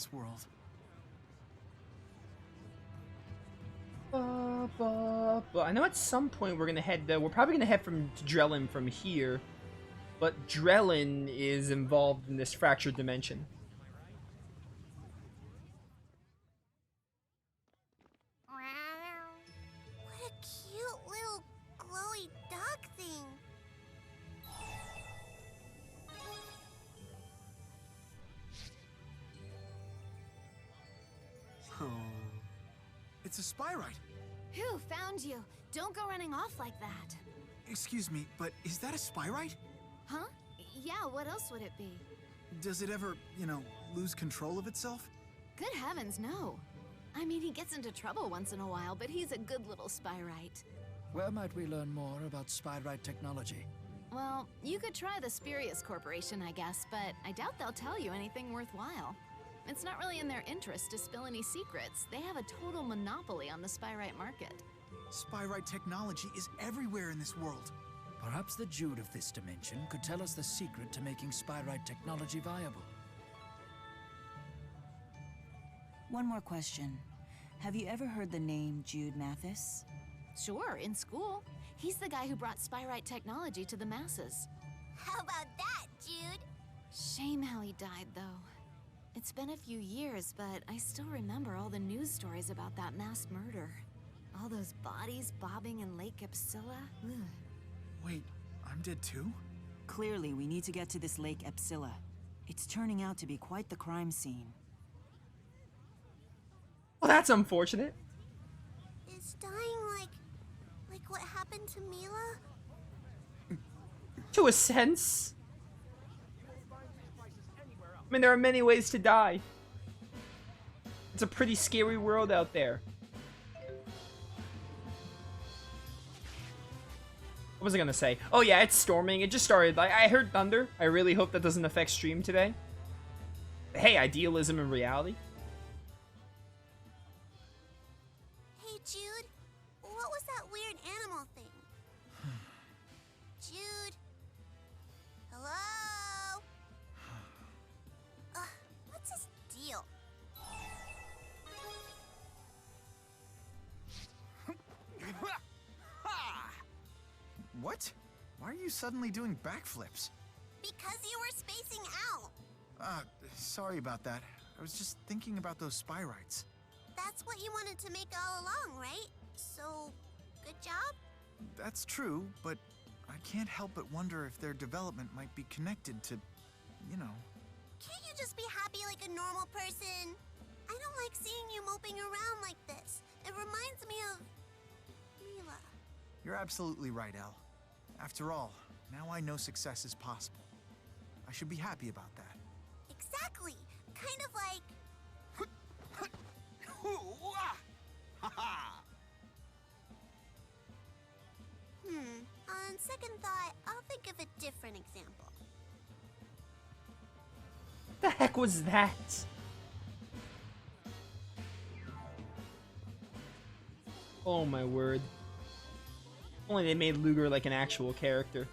this world. I know at some point we're gonna head. We're probably gonna head from to Drellin from here, but Drellin is involved in this fractured dimension. What a cute little glowy duck thing. Oh. It's a Spyrite. Whew, found you. Don't go running off like that. Excuse me, but is that a Spyrite? Huh? Yeah, what else would it be? Does it ever, lose control of itself? Good heavens, no. I mean, he gets into trouble once in a while, but he's a good little Spyrite. Where might we learn more about Spyrite technology? Well, you could try the Spurious Corporation, I guess, but I doubt they'll tell you anything worthwhile. It's not really in their interest to spill any secrets. They have a total monopoly on the Spyrite market. Spyrite technology is everywhere in this world. Perhaps the Jude of this dimension could tell us the secret to making Spyrite technology viable. One more question. Have you ever heard the name Jude Mathis? Sure, in school. He's the guy who brought Spyrite technology to the masses. How about that, Jude? Shame how he died, though. It's been a few years, but I still remember all the news stories about that mass murder. All those bodies bobbing in Lake Epsilla. Ugh. Wait, I'm dead too? Clearly, we need to get to this Lake Epsilla. It's turning out to be quite the crime scene. Well, that's unfortunate. Is dying like what happened to Mila? To a sense. I mean, there are many ways to die. It's a pretty scary world out there. What was I gonna say? Oh yeah, it's storming. It just started. I heard thunder. I really hope that doesn't affect stream today. But hey, idealism and reality. Hey, Jude. What was that weird animal thing? Jude? Hello? What's his deal? What? Why are you suddenly doing backflips? Because you were spacing out. Sorry about that. I was just thinking about those Spyrites. That's what you wanted to make all along, right? So, good job? That's true, but I can't help but wonder if their development might be connected to, Can't you just be happy like a normal person? I don't like seeing you moping around like this. It reminds me of Mila. You're absolutely right, Elle. After all, now I know success is possible. I should be happy about that. Exactly. Kind of like... On second thought, I'll think of a different example. What the heck was that? Oh my word. Only they made Luger like an actual character.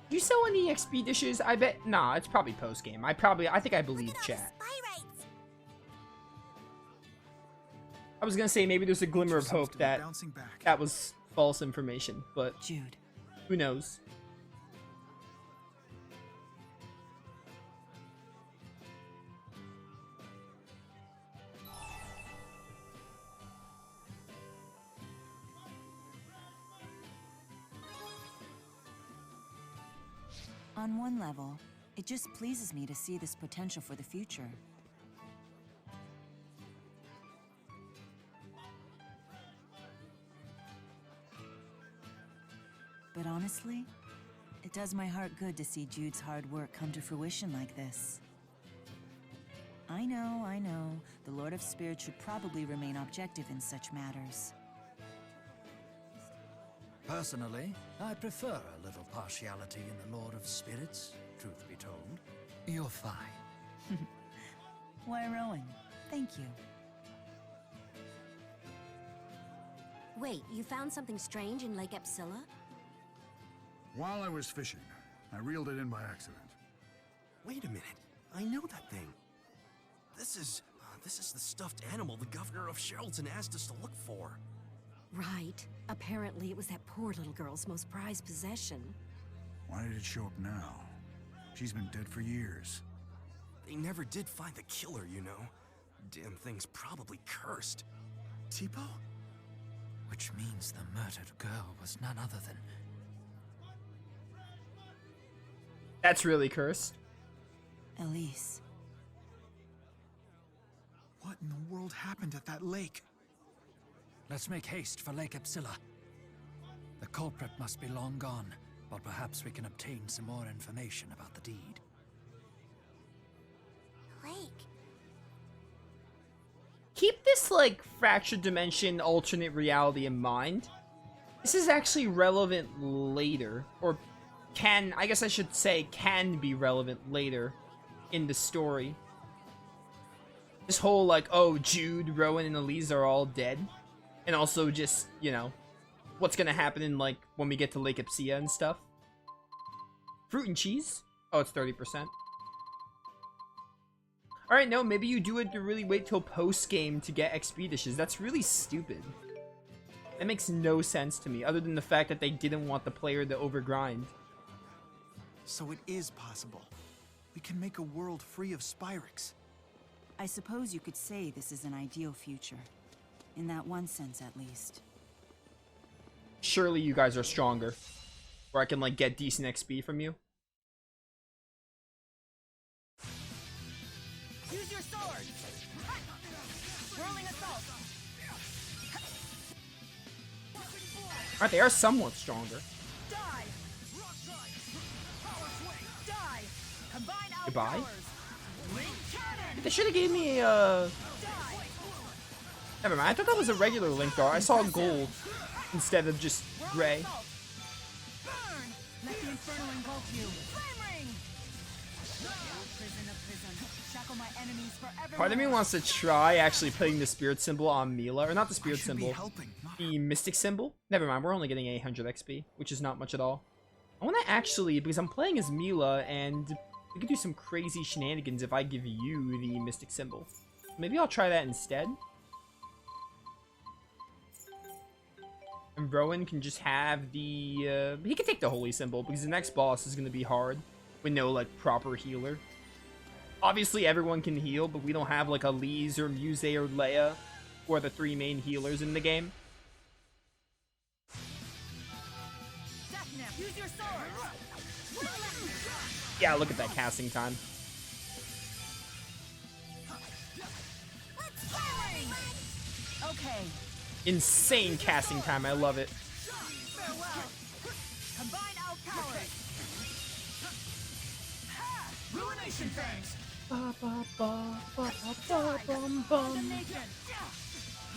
Do you sell any XP dishes? I bet. Nah, it's probably post game. I think I believe chat. I was gonna say maybe there's a glimmer of hope that that was false information, but Jude. Who knows? On one level, it just pleases me to see this potential for the future. But honestly, it does my heart good to see Jude's hard work come to fruition like this. I know, the Lord of Spirits should probably remain objective in such matters. Personally, I prefer a little partiality in the Lord of Spirits. truth be told. You're fine. Why, Rowan, thank you. Wait, you found something strange in Lake Epsilla? While I was fishing, I reeled it in by accident. Wait a minute. I know that thing. This is the stuffed animal the governor of Sheralton asked us to look for. Right. Apparently it was that poor little girl's most prized possession. Why did it show up now? She's been dead for years. They never did find the killer, you know. Damn thing's probably cursed. Tipo? Which means the murdered girl was none other than... That's really cursed. Elise. What in the world happened at that lake? Let's make haste for Lake Epsilla. The culprit must be long gone, but perhaps we can obtain some more information about the deed. Lake. Keep this, like, fractured dimension alternate reality in mind. This is actually relevant later, or I guess I should say can be relevant later in the story. This whole, like, oh, Jude, Rowan, and Elise are all dead. And also just, you know, what's gonna happen in, like, when we get to Lake Epsilla and stuff. Fruit and cheese? Oh, it's 30%. Alright, no, maybe you do it to really wait till post-game to get XP dishes. That's really stupid. That makes no sense to me, other than the fact that they didn't want the player to overgrind. So it is possible. We can make a world free of Spyrex. I suppose you could say this is an ideal future. In that one sense, at least. Surely you guys are stronger. Or I can, like, get decent XP from you. Use your sword! Whirling assault! Alright, they are somewhat stronger. Die! Die! Combine our Goodbye? powers! Link cannon! They should have gave me a... Never mind, I thought that was a regular Link Dart. I saw gold instead of just gray. Burn! Let the inferno engulf you! Flame ring! Prison of prison. Shackle my enemies forever. Part of me wants to try actually putting the spirit symbol on Mila. Or not the I spirit should be symbol. helping, not The mystic symbol. Never mind, we're only getting 800 XP, which is not much at all. I want to actually, because I'm playing as Mila, and we could do some crazy shenanigans if I give you the mystic symbol. Maybe I'll try that instead. And Rowan can just have the, he can take the holy symbol, because the next boss is going to be hard with no, like, proper healer. Obviously, everyone can heal, but we don't have, like, Elise or Muse or Leia, who are the three main healers in the game. Use your sword! Yeah, look at that casting time. Okay. Insane casting time, I love it. Farewell. Combine our powers. Ha! Ruination fangs. Condemnation.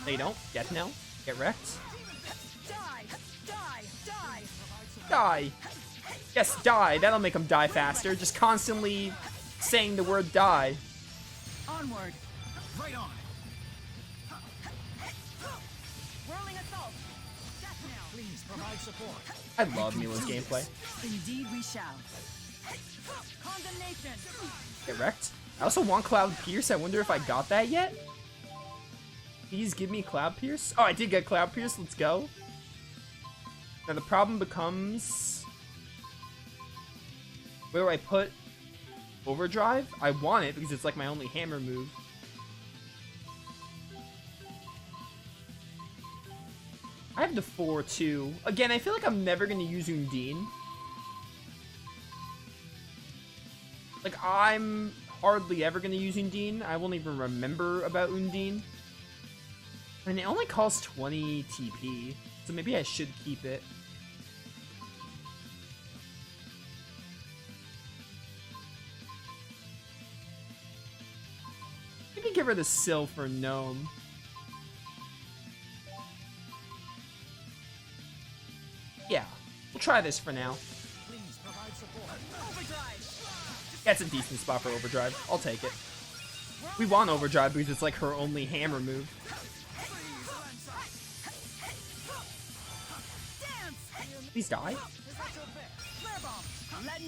No, you don't. Death knell. Get wrecked. Die! Die! Die! Die. Yes, die. That'll make them die faster. Just constantly saying the word die. Onward. Right on! Whirling assault. Death knell. Please provide support. I love Mila's gameplay. Indeed we shall. Condemnation. Get wrecked. I also want Cloud Pierce. I wonder if I got that yet. Please give me Cloud Pierce. Oh, I did get Cloud Pierce. Let's go. Now the problem becomes, where do I put Overdrive? I want it because it's like my only hammer move. I have the 4 too. Again, I feel like I'm never going to use Undine. Like, I'm hardly ever going to use Undine. I won't even remember about Undine. And it only costs 20 TP, so maybe I should keep it. Maybe give her the Syl for Gnome. Yeah, we'll try this for now. Please provide support. Overdrive. That's a decent spot for overdrive. I'll take it. We want overdrive because it's like her only hammer move. Please die.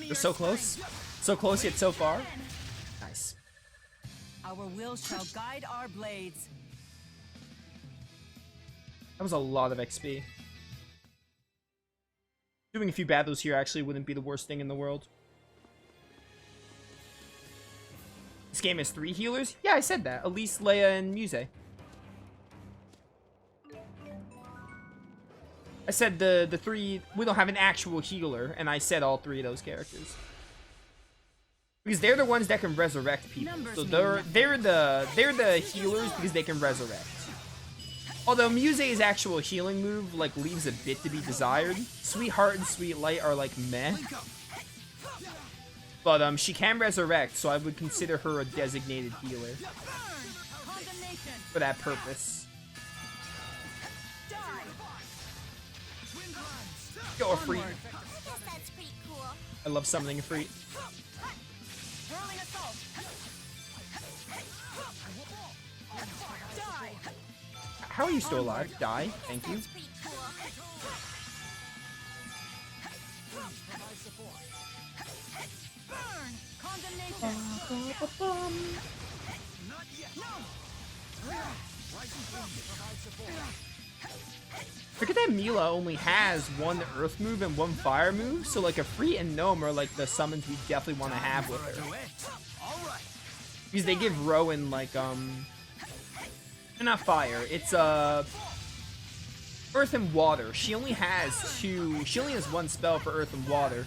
They're so close. So close yet so far. Nice. Our will shall guide our blades. That was a lot of XP. Doing a few battles here actually wouldn't be the worst thing in the world. This game has 3 healers? Yeah, I said that. Elise, Leia, and Muse. I said the 3... We don't have an actual healer, and I said all 3 of those characters. Because they're the ones that can resurrect people. So they're the healers because they can resurrect. Although Muse's actual healing move like leaves a bit to be desired. Sweetheart and Sweet Light are like meh. But she can resurrect, so I would consider her a designated healer for that purpose. Go a free. I love summoning a free. How are you still alive? Die. Thank you. Forget that Mila only has 1 earth move and 1 fire move, so like a free and gnome are like the summons we definitely want to have with her. Because they give Rowan like not fire, it's earth and water. She only has 1 spell for earth and water.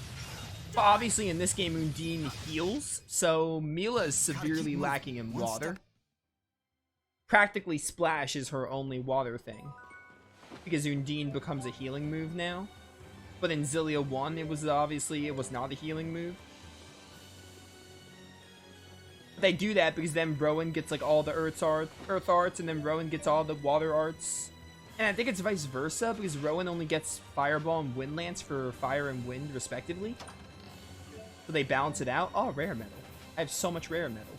But obviously in this game Undine heals, so Mila is severely lacking in water. Practically Splash is her only water thing. Because Undine becomes a healing move now. But in Xillia 1 it was not a healing move. They do that because then Rowan gets like all the earth arts and then Rowan gets all the water arts. And I think it's vice versa because Rowan only gets Fireball and Wind Lance for fire and wind respectively. So they balance it out. Oh, rare metal. I have so much rare metal.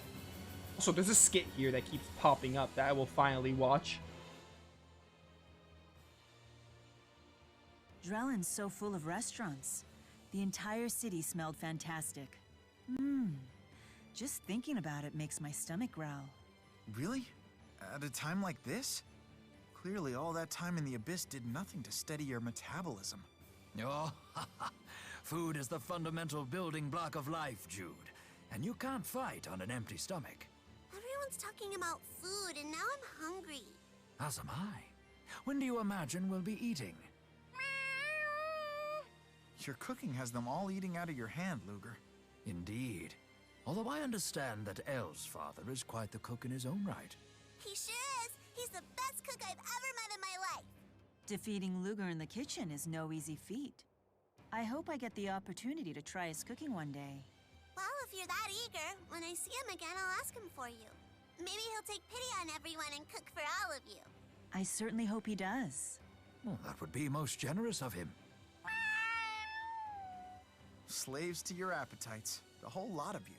Also, there's a skit here that keeps popping up that I will finally watch. Drellin's so full of restaurants. The entire city smelled fantastic. Just thinking about it makes my stomach growl. Really? At a time like this? Clearly all that time in the Abyss did nothing to steady your metabolism. Oh, food is the fundamental building block of life, Jude. And you can't fight on an empty stomach. Everyone's talking about food, and now I'm hungry. As am I. When do you imagine we'll be eating? Your cooking has them all eating out of your hand, Luger. Indeed. Although I understand that Elle's father is quite the cook in his own right. He sure is. He's the best cook I've ever met in my life. Defeating Luger in the kitchen is no easy feat. I hope I get the opportunity to try his cooking one day. Well, if you're that eager, when I see him again, I'll ask him for you. Maybe he'll take pity on everyone and cook for all of you. I certainly hope he does. Well, that would be most generous of him. Slaves to your appetites. The whole lot of you.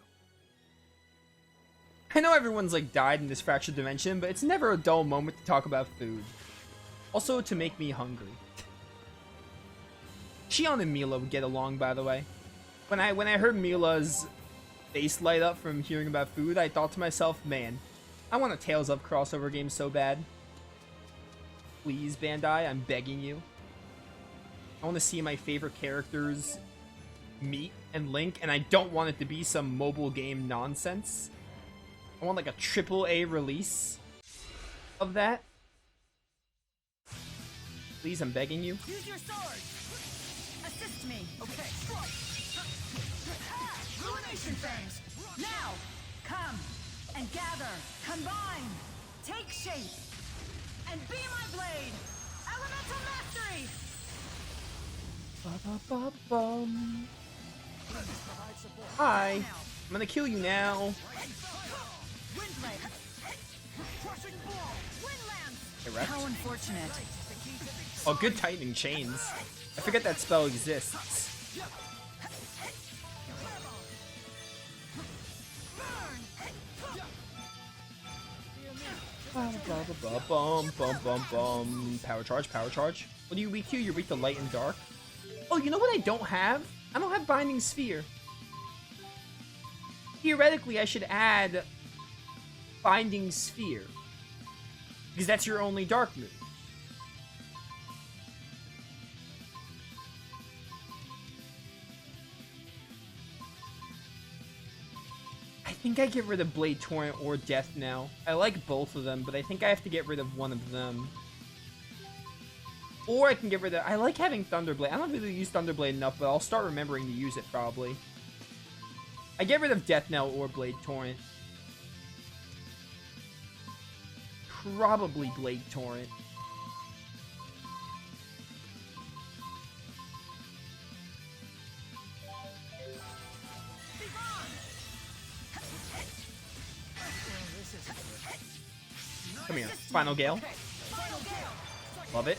I know everyone's like died in this fractured dimension, but it's never a dull moment to talk about food. Also to make me hungry. Shion and Mila would get along, by the way. When I heard Mila's face light up from hearing about food, I thought to myself, man, I want a Tales of crossover game so bad. Please, Bandai, I'm begging you. I want to see my favorite characters meet and link, and I don't want it to be some mobile game nonsense. I want like a AAA release of that. Please, I'm begging you. Use your sword. Assist me. Okay. Ruination Fangs. Now, come and gather, combine, take shape, and be my blade. Elemental mastery. Ba-ba-ba-bum. Hi. I'm gonna kill you now. Erect. How unfortunate. Oh, good tightening chains. I forget that spell exists. Bum, bum, bum, bum. Power charge, power charge. What are you weak to? You're weak to light and dark. Oh, you know what I don't have? I don't have Binding Sphere. Theoretically, I should add Binding Sphere. Because that's your only dark move. I think I get rid of Blade Torrent or Death now. I like both of them, but I think I have to get rid of one of them. Or I can get rid of... I like having Thunderblade. I don't really use Thunderblade enough, but I'll start remembering to use it probably. I get rid of Death Knell or Blade Torrent. Probably Blade Torrent. Come here, Final Gale. Love it.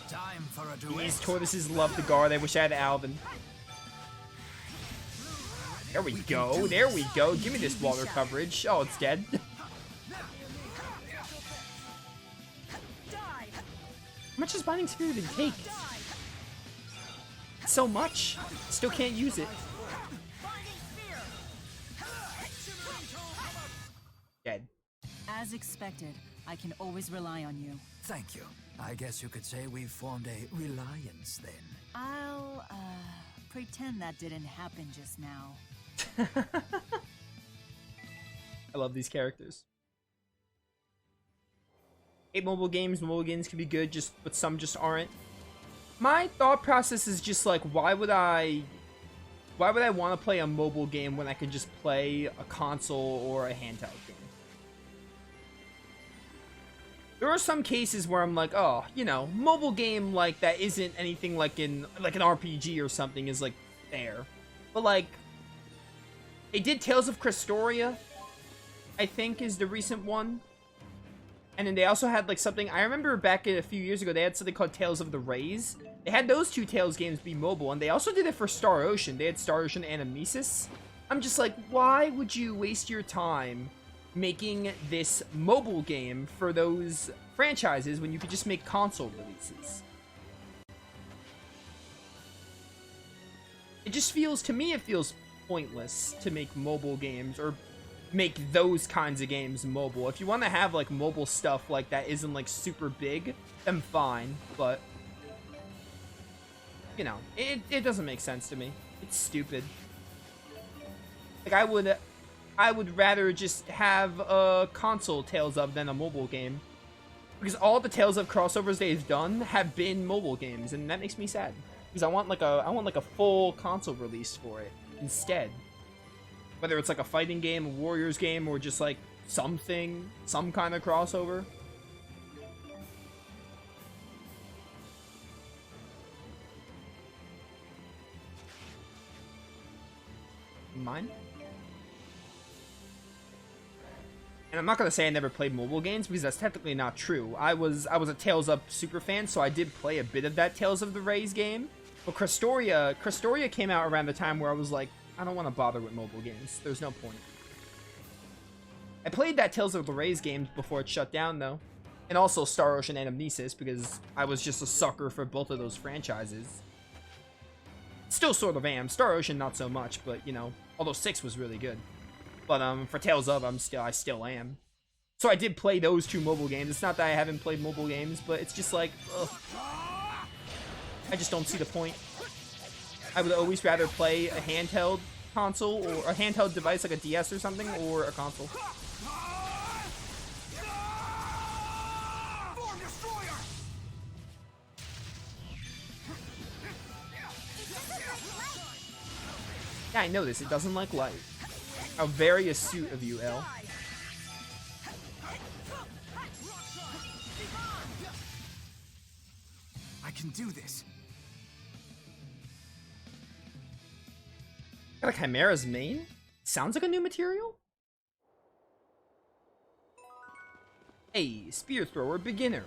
Time for a duel. These tortoises love the guard. I wish I had Alvin. There we go. There we go. Give me this water coverage. Oh, it's dead. How much does Binding Sphere even take? So much. Still can't use it. Dead. As expected, I can always rely on you. Thank you. I guess you could say we've formed a reliance then. I'll, pretend that didn't happen just now. I love these characters. Hate mobile games. Mobile games can be good, but some just aren't. My thought process is just like, why would I want to play a mobile game when I could just play a console or a handheld game? There are some cases where I'm like, oh, you know, mobile game like that isn't anything like an RPG or something is like there. But like, they did Tales of Crestoria, I think is the recent one. And then they also had like something, I remember back a few years ago, they had something called Tales of the Rays. They had those two Tales games be mobile, and they also did it for Star Ocean. They had Star Ocean Anamnesis. I'm just like, why would you waste your time making this mobile game for those franchises when you could just make console releases? It just feels, to me, it feels pointless to make mobile games or make those kinds of games mobile. If you want to have like mobile stuff like that isn't like super big, then fine, but you know, it doesn't make sense to me. It's stupid. Like I would rather just have a console Tales of than a mobile game, because all the Tales of crossovers they've done have been mobile games, and that makes me sad, because I want like a full console release for it instead. Whether it's like a fighting game, a Warriors game, or just like something, some kind of crossover. Mine? And I'm not gonna say I never played mobile games, because that's technically not true. I was a Tales of super fan, so I did play a bit of that Tales of the Rays game. But Crestoria came out around the time where I was like, I don't want to bother with mobile games. There's no point. I played that Tales of the Rays game before it shut down, though. And also Star Ocean Anamnesis, because I was just a sucker for both of those franchises. Still sort of am. Star Ocean, not so much, but, you know, although 6 was really good. But, for Tales of, I still am. So I did play those two mobile games. It's not that I haven't played mobile games, but it's just like, ugh. I just don't see the point. I would always rather play a handheld console or a handheld device like a DS or something, or a console. Yeah, I know this. It doesn't like light. How very astute of you, L. I can do this. Got a Chimera's main? Sounds like a new material? Hey, Spear Thrower Beginner.